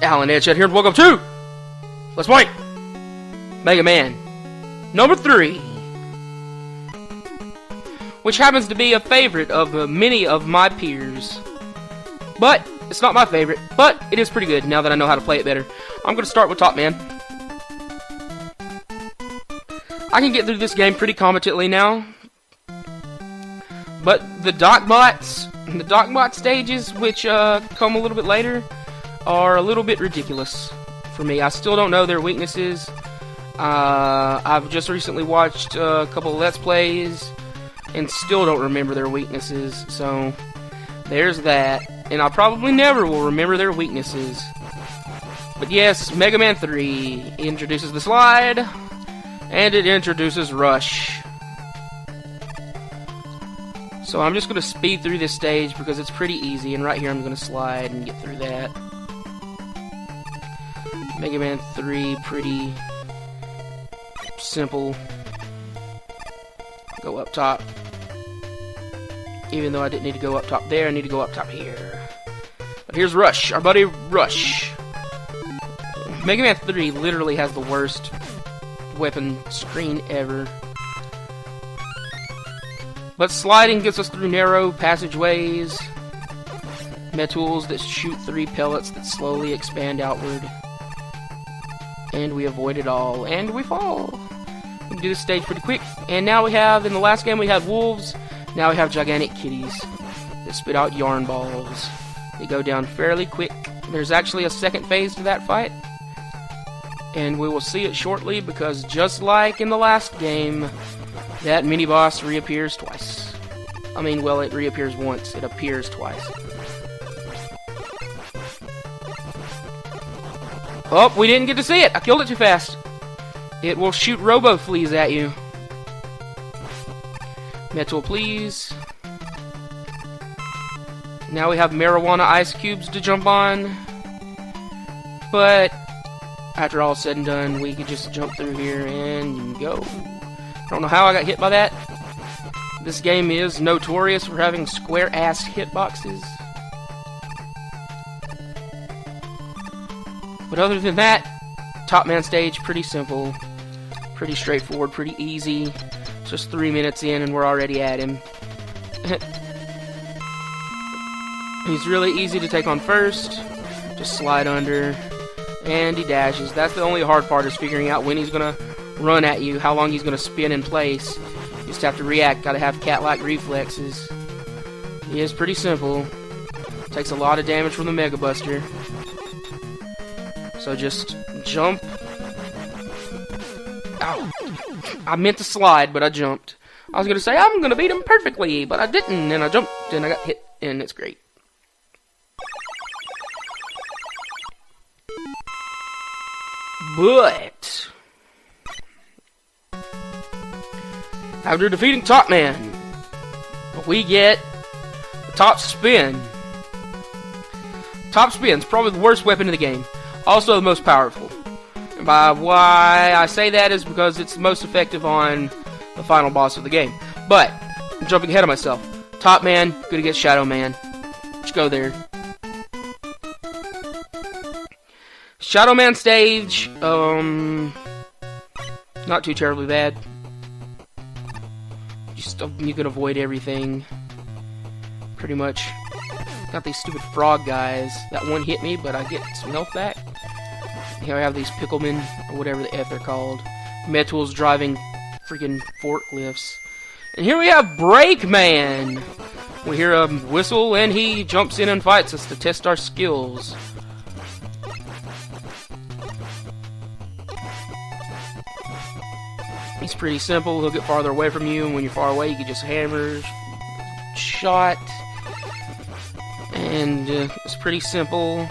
AlanEdgeHead here, and welcome to Let's Play Mega Man number 3, which happens to be a favorite of many of my peers. But it's not my favorite, but it is pretty good now that I know how to play it better. I'm going to start with Top Man. I can get through this game pretty competently now, but the DocBot stages, which come a little bit later, are a little bit ridiculous for me. I still don't know their weaknesses. I've just recently watched a couple of Let's Plays and still don't remember their weaknesses, so there's that. And I probably never will remember their weaknesses. But yes, Mega Man 3 introduces the slide, and it introduces Rush. So I'm just going to speed through this stage because it's pretty easy, and right here I'm going to slide and get through that. Mega Man 3, pretty simple. Go up top. Even though I didn't need to go up top there, I need to go up top here. But here's Rush, our buddy Rush. Mega Man 3 literally has the worst weapon screen ever. But sliding gets us through narrow passageways. Metals that shoot 3 pellets that slowly expand outward. And we avoid it all, and we fall. We can do this stage pretty quick. And now we have, in the last game we had wolves, now we have gigantic kitties that spit out yarn balls. They go down fairly quick. There's actually a second phase to that fight, and we will see it shortly, because just like in the last game, that mini-boss reappears twice. I mean, well, it reappears once. It appears twice. Oh, we didn't get to see it. I killed it too fast. It will shoot robo-fleas at you. Metal, please. Now we have marijuana ice cubes to jump on. But after all said and done, we could just jump through here and go. I don't know how I got hit by that. This game is notorious for having square-ass hitboxes. But other than that, Top Man stage, pretty simple, pretty straightforward, pretty easy. Just 3 minutes in and we're already at him. He's really easy to take on first. Just slide under, and he dashes. That's the only hard part, is figuring out when he's gonna run at you, how long he's gonna spin in place. You just have to react, gotta have cat-like reflexes. He is pretty simple. Takes a lot of damage from the Mega Buster. So just jump. Ow. I meant to slide, but I jumped. I was going to say, I'm going to beat him perfectly, but I didn't, and I jumped, and I got hit, and it's great. But after defeating Top Man, we get the Top Spin. Top Spin's probably the worst weapon in the game. Also the most powerful. And by why I say that is because it's the most effective on the final boss of the game. But I'm jumping ahead of myself. Top Man, gonna get Shadow Man. Let's go there. Shadow Man stage, not too terribly bad. You can avoid everything, pretty much. Got these stupid frog guys. That one hit me, but I get some health back. Here I have these picklemen, or whatever the F they're called. Metals driving freaking forklifts. And here we have Break Man. We hear a whistle, and he jumps in and fights us to test our skills. He's pretty simple. He'll get farther away from you, and when you're far away, you can just hammer, shot. And it's pretty simple.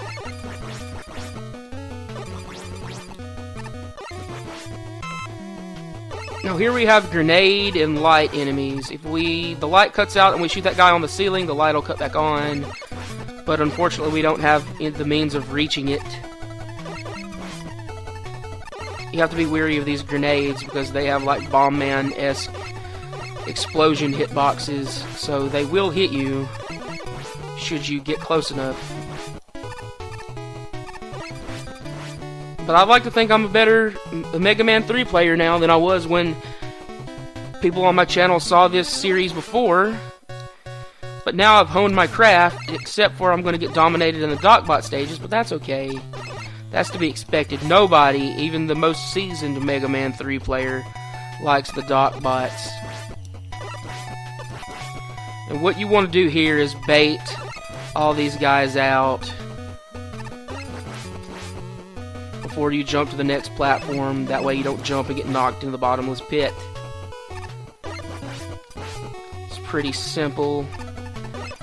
Now here we have grenade and light enemies. If the light cuts out and we shoot that guy on the ceiling, the light will cut back on. But unfortunately we don't have the means of reaching it. You have to be wary of these grenades because they have like Bomb Man-esque explosion hitboxes, so they will hit you. should you get close enough. But I'd like to think I'm a better Mega Man 3 player now than I was when people on my channel saw this series before. But now I've honed my craft, except for I'm going to get dominated in the Docbot stages, but that's okay. That's to be expected. Nobody, even the most seasoned Mega Man 3 player, likes the Docbots. And what you want to do here is bait all these guys out before you jump to the next platform. That way you don't jump and get knocked into the bottomless pit. It's pretty simple.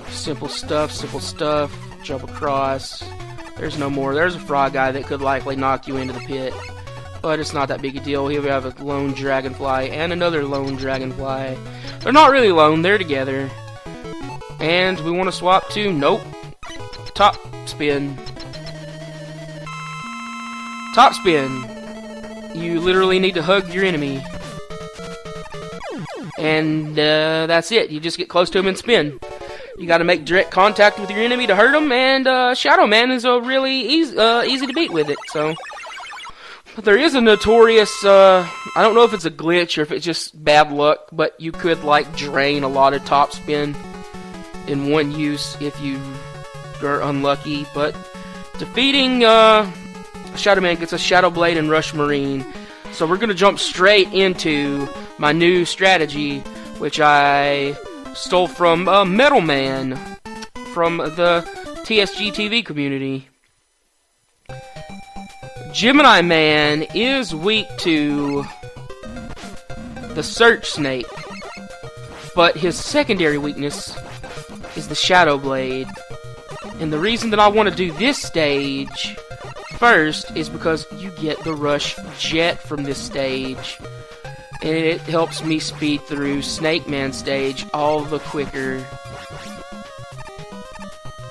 Simple stuff. Jump across. There's no more. There's a frog guy that could likely knock you into the pit. But it's not that big a deal. Here we have a lone dragonfly and another lone dragonfly. They're not really lone, they're together. And we want to swap to, nope, top spin. Top spin. You literally need to hug your enemy. And that's it. You just get close to him and spin. You got to make direct contact with your enemy to hurt him, and Shadow Man is a really easy to beat with it. So, but there is a notorious, I don't know if it's a glitch or if it's just bad luck, but you could like drain a lot of top spin in one use if you are unlucky. But defeating Shadow Man gets a Shadow Blade and Rush Marine. So we're gonna jump straight into my new strategy, which I stole from Metal Man from the TSG TV community. Gemini Man is weak to the Search Snake, but his secondary weakness is the Shadow Blade. And the reason that I want to do this stage first is because you get the Rush Jet from this stage. And it helps me speed through Snake Man stage all the quicker.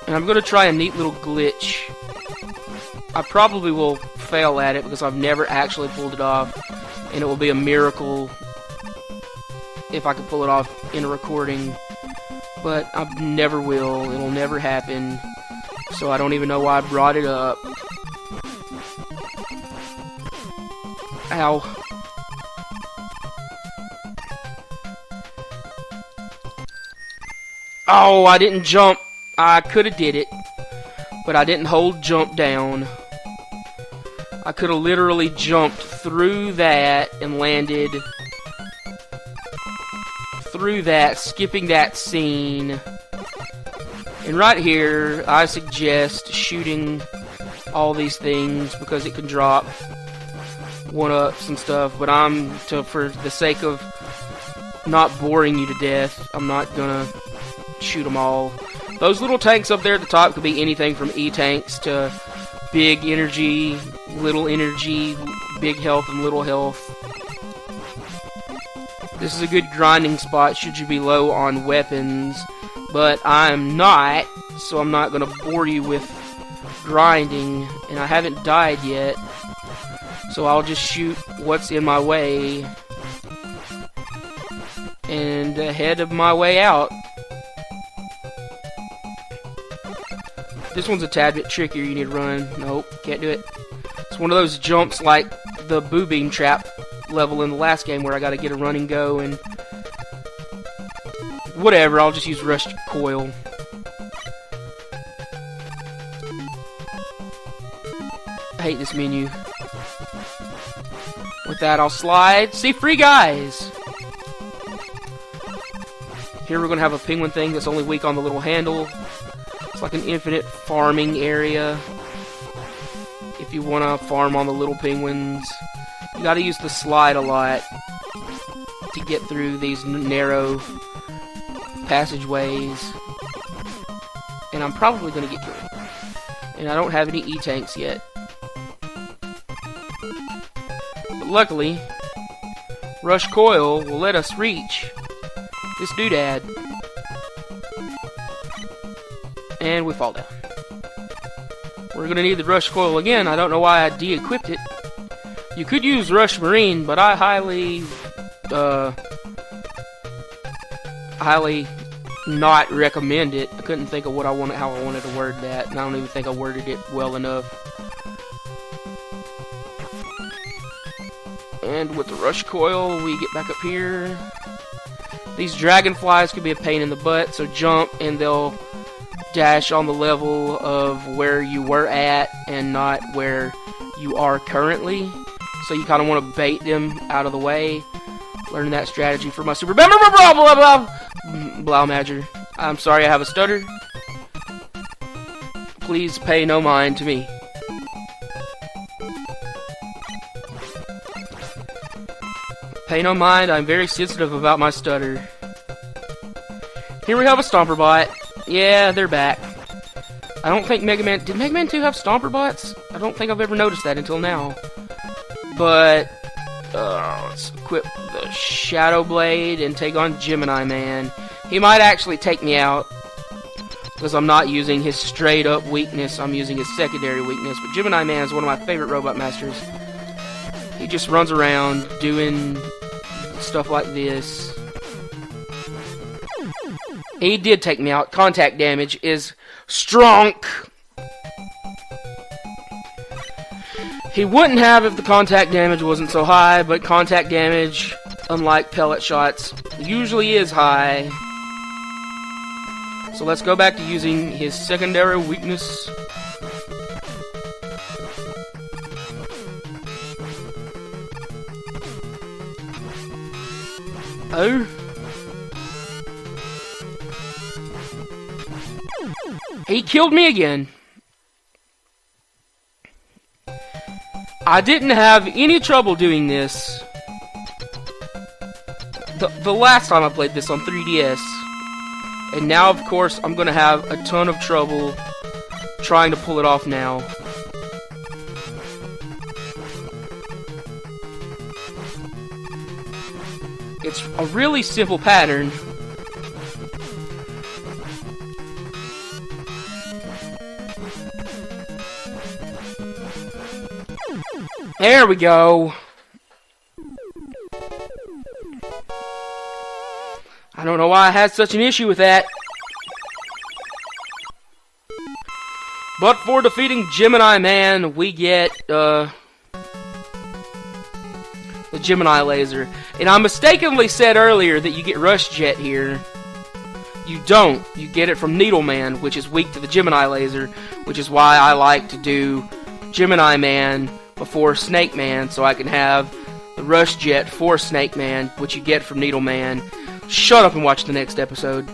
And I'm going to try a neat little glitch. I probably will fail at it because I've never actually pulled it off. And it will be a miracle if I can pull it off in a recording. But I never will. It'll never happen. So I don't even know why I brought it up. Ow. Oh, I didn't jump. I could have did it, but I didn't hold jump down. I could have literally jumped through that and landed through that, skipping that scene. And right here, I suggest shooting all these things because it can drop one-ups and stuff, but for the sake of not boring you to death, I'm not gonna shoot them all. Those little tanks up there at the top could be anything from E-tanks to big energy, big health, and little health. This is a good grinding spot should you be low on weapons, but I'm not, so I'm not going to bore you with grinding, and I haven't died yet, so I'll just shoot what's in my way and head of my way out. This one's a tad bit trickier. You need to run. Nope, can't do it. It's one of those jumps like the Boo Beam Trap level in the last game where I gotta get a run and go and whatever. I'll just use Rush Coil. I hate this menu. With that, I'll slide. See, free guys! Here we're gonna have a penguin thing that's only weak on the little handle. It's like an infinite farming area. If you want to farm on the little penguins, you got to use the slide a lot to get through these narrow passageways. And I'm probably going to get killed. And I don't have any E-tanks yet. But luckily, Rush Coil will let us reach this doodad. And we fall down. We're going to need the Rush Coil again. I don't know why I de-equipped it. You could use Rush Marine, but I highly not recommend it. I couldn't think of how I wanted to word that, and I don't even think I worded it well enough. And with the rush coil, we get back up here. These dragonflies could be a pain in the butt, so jump and they'll dash on the level of where you were at and not where you are currently. So you kind of want to bait them out of the way. Learning that strategy for my super blah blah blah blah blah Madger. I'm sorry I have a stutter. Please pay no mind to me. Pay no mind, I'm very sensitive about my stutter. Here we have a Stomper Bot. Yeah, they're back. I don't think Mega Man... Did Mega Man 2 have Stomper Bots? I don't think I've ever noticed that until now. But... let's equip the Shadow Blade and take on Gemini Man. He might actually take me out, because I'm not using his straight up weakness, I'm using his secondary weakness. But Gemini Man is one of my favorite Robot Masters. He just runs around doing stuff like this. He did take me out. Contact damage is strong. He wouldn't have if the contact damage wasn't so high, but contact damage, unlike pellet shots, usually is high. So let's go back to using his secondary weakness. Oh. He killed me again. I didn't have any trouble doing this the last time I played this on 3DS. And now, of course, I'm going to have a ton of trouble trying to pull it off now. It's a really simple pattern. There we go. I don't know why I had such an issue with that. But for defeating Gemini Man, we get the Gemini laser. And I mistakenly said earlier that you get Rush Jet here. You don't. You get it from Needle Man, which is weak to the Gemini laser, which is why I like to do Gemini Man before Snake Man, so I can have the Rush Jet for Snake Man, which you get from Needle Man. Shut up and watch the next episode.